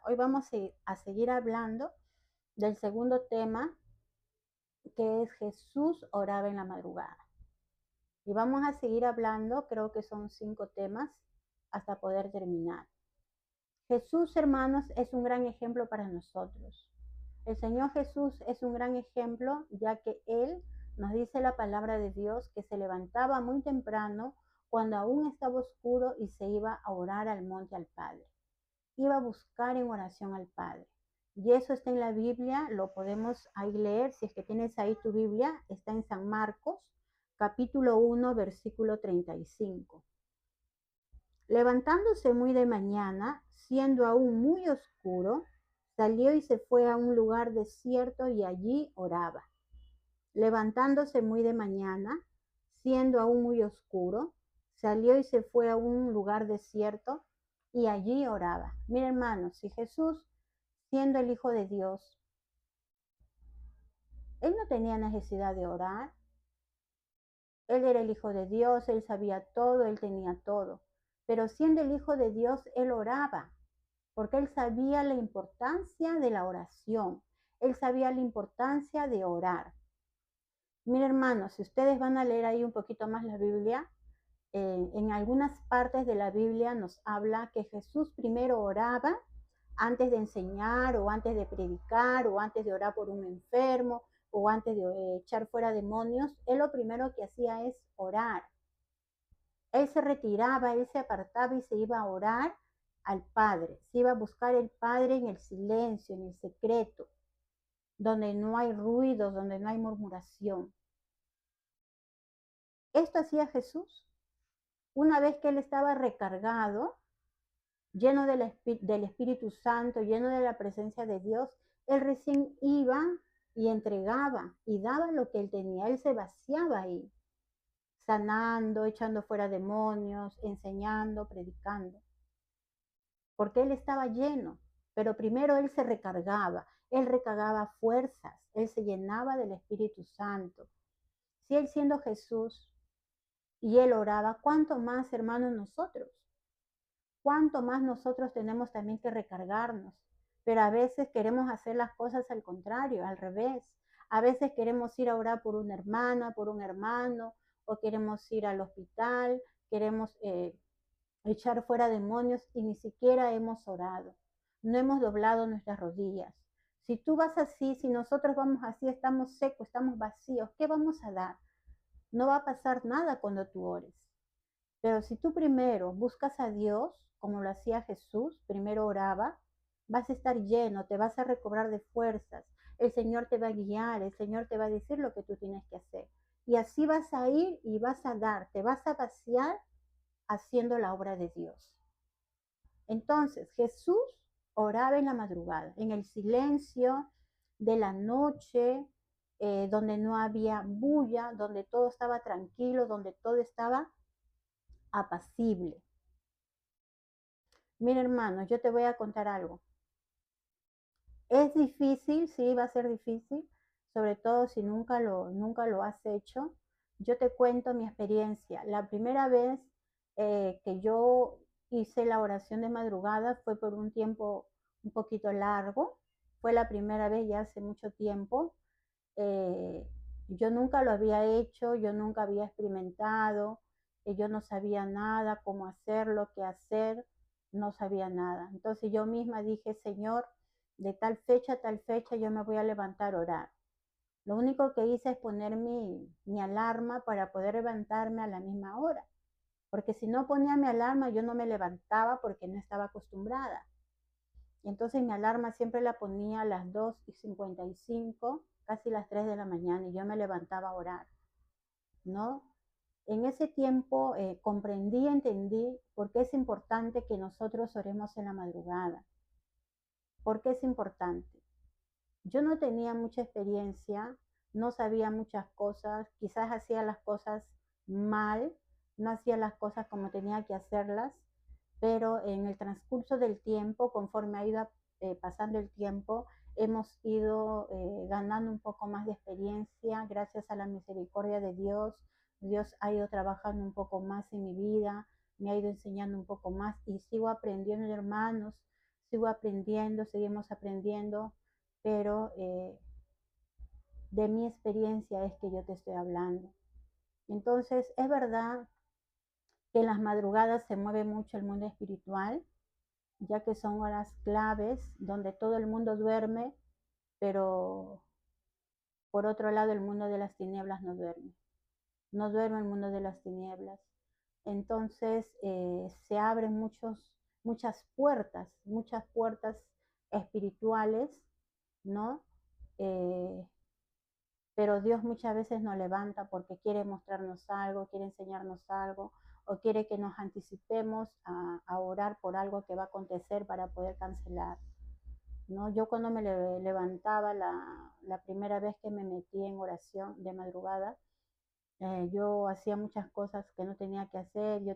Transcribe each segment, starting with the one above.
Hoy vamos a seguir hablando del segundo tema, que es Jesús oraba en la madrugada. Y vamos a seguir hablando, creo que son 5 temas hasta poder terminar. Jesús, hermanos, es un gran ejemplo para nosotros. El Señor Jesús es un gran ejemplo, ya que Él nos dice la palabra de Dios que se levantaba muy temprano cuando aún estaba oscuro y se iba a orar al monte al Padre. Iba a buscar en oración al Padre. Y eso está en la Biblia, lo podemos ahí leer, si es que tienes ahí tu Biblia, está en San Marcos, capítulo 1, versículo 35. Levantándose muy de mañana, siendo aún muy oscuro, salió y se fue a un lugar desierto y allí oraba. Levantándose muy de mañana, siendo aún muy oscuro, salió y se fue a un lugar desierto y allí oraba. Mira, hermanos, si Jesús, siendo el Hijo de Dios, Él no tenía necesidad de orar. Él era el Hijo de Dios, Él sabía todo, Él tenía todo. Pero siendo el Hijo de Dios, Él oraba, porque Él sabía la importancia de la oración. Él sabía la importancia de orar. Mira, hermanos, si ustedes van a leer ahí un poquito más la Biblia, en algunas partes de la Biblia nos habla que Jesús primero oraba antes de enseñar o antes de predicar o antes de orar por un enfermo o antes de echar fuera demonios. Él lo primero que hacía es orar. Él se retiraba, él se apartaba y se iba a orar al Padre. Se iba a buscar el Padre en el silencio, en el secreto, donde no hay ruidos, donde no hay murmuración. Esto hacía Jesús. Una vez que él estaba recargado, lleno del Espíritu Santo, lleno de la presencia de Dios, él recién iba y entregaba y daba lo que él tenía. Él se vaciaba ahí, sanando, echando fuera demonios, enseñando, predicando, porque él estaba lleno. Pero primero él se recargaba, él recargaba fuerzas, él se llenaba del Espíritu Santo. Si él siendo Jesús y él oraba, ¿cuánto más, hermanos, nosotros? ¿Cuánto más nosotros tenemos también que recargarnos? Pero a veces queremos hacer las cosas al contrario, al revés. A veces queremos ir a orar por una hermana, por un hermano, o queremos ir al hospital, queremos echar fuera demonios y ni siquiera hemos orado. No hemos doblado nuestras rodillas. Si tú vas así, si nosotros vamos así, estamos secos, estamos vacíos, ¿qué vamos a dar? No va a pasar nada cuando tú ores. Pero si tú primero buscas a Dios, como lo hacía Jesús, primero oraba, vas a estar lleno, te vas a recobrar de fuerzas, el Señor te va a guiar, el Señor te va a decir lo que tú tienes que hacer. Y así vas a ir y vas a dar, te vas a vaciar haciendo la obra de Dios. Entonces, Jesús oraba en la madrugada, en el silencio de la noche, donde no había bulla, donde todo estaba tranquilo, donde todo estaba apacible. Mira, hermano, yo te voy a contar algo. Es difícil, sí, va a ser difícil, sobre todo si nunca lo has hecho. Yo te cuento mi experiencia. La primera vez que yo hice la oración de madrugada fue por un tiempo un poquito largo. Fue la primera vez ya hace mucho tiempo. Eh, yo nunca lo había hecho, yo nunca había experimentado, yo no sabía nada, cómo hacerlo, qué hacer, no sabía nada. Entonces yo misma dije, Señor, de tal fecha a tal fecha yo me voy a levantar a orar. Lo único que hice es poner mi alarma para poder levantarme a la misma hora, porque si no ponía mi alarma yo no me levantaba porque no estaba acostumbrada. Y entonces mi alarma siempre la ponía a las 2:55, casi las 3 de la mañana, y yo me levantaba a orar, ¿no? En ese tiempo comprendí, entendí por qué es importante que nosotros oremos en la madrugada. ¿Por qué es importante? Yo no tenía mucha experiencia, no sabía muchas cosas, quizás hacía las cosas mal, no hacía las cosas como tenía que hacerlas, pero en el transcurso del tiempo, conforme ha ido pasando el tiempo, hemos ido ganando un poco más de experiencia gracias a la misericordia de Dios. Dios ha ido trabajando un poco más en mi vida, me ha ido enseñando un poco más y sigo aprendiendo, hermanos, sigo aprendiendo, seguimos aprendiendo, pero de mi experiencia es que yo te estoy hablando. Entonces, es verdad que en las madrugadas se mueve mucho el mundo espiritual, ya que son horas claves donde todo el mundo duerme, pero por otro lado el mundo de las tinieblas no duerme. No duerme el mundo de las tinieblas. Entonces se abren muchas puertas espirituales, ¿no? Eh, pero Dios muchas veces nos levanta porque quiere mostrarnos algo, quiere enseñarnos algo, o quiere que nos anticipemos a orar por algo que va a acontecer para poder cancelar, ¿no? Yo cuando me levantaba la primera vez que me metí en oración de madrugada, yo hacía muchas cosas que no tenía que hacer, yo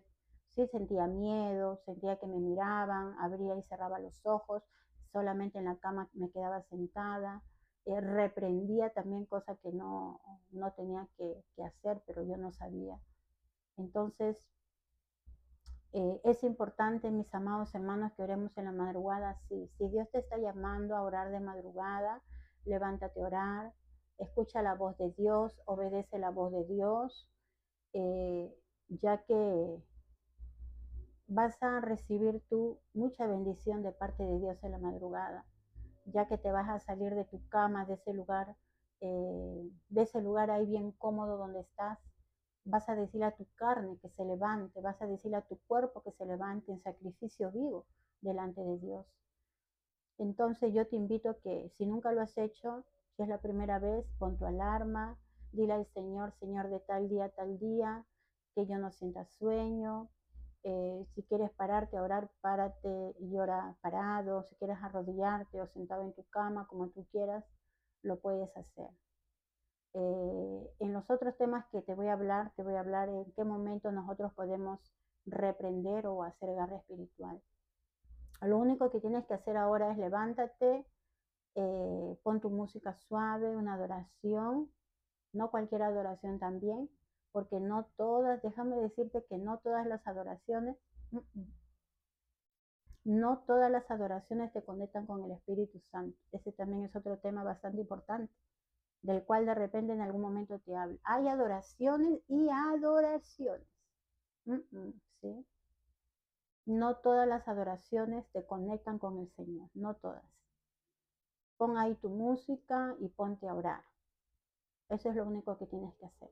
sí sentía miedo, sentía que me miraban, abría y cerraba los ojos, solamente en la cama me quedaba sentada, reprendía también cosas que no tenía que hacer, pero yo no sabía. Entonces, es importante, mis amados hermanos, que oremos en la madrugada. Sí, si Dios te está llamando a orar de madrugada, levántate a orar, escucha la voz de Dios, obedece la voz de Dios, ya que vas a recibir tú mucha bendición de parte de Dios en la madrugada, ya que te vas a salir de tu cama, de ese lugar ahí bien cómodo donde estás. Vas a decir a tu carne que se levante, vas a decir a tu cuerpo que se levante en sacrificio vivo delante de Dios. Entonces yo te invito a que si nunca lo has hecho, si es la primera vez, pon tu alarma, dile al Señor, Señor, de tal día, que yo no sienta sueño. Si quieres pararte a orar, párate y ora parado. Si quieres arrodillarte o sentado en tu cama, como tú quieras, lo puedes hacer. En los otros temas que te voy a hablar en qué momento nosotros podemos reprender o hacer guerra espiritual. Lo único que tienes que hacer ahora es levántate, pon tu música suave, una adoración, no cualquier adoración también, porque no todas, déjame decirte que no todas las adoraciones, no todas las adoraciones te conectan con el Espíritu Santo. Ese también es otro tema bastante importante, del cual de repente en algún momento te hablo. Hay adoraciones y adoraciones. ¿Sí? No todas las adoraciones te conectan con el Señor, no todas. Pon ahí tu música y ponte a orar. Eso es lo único que tienes que hacer.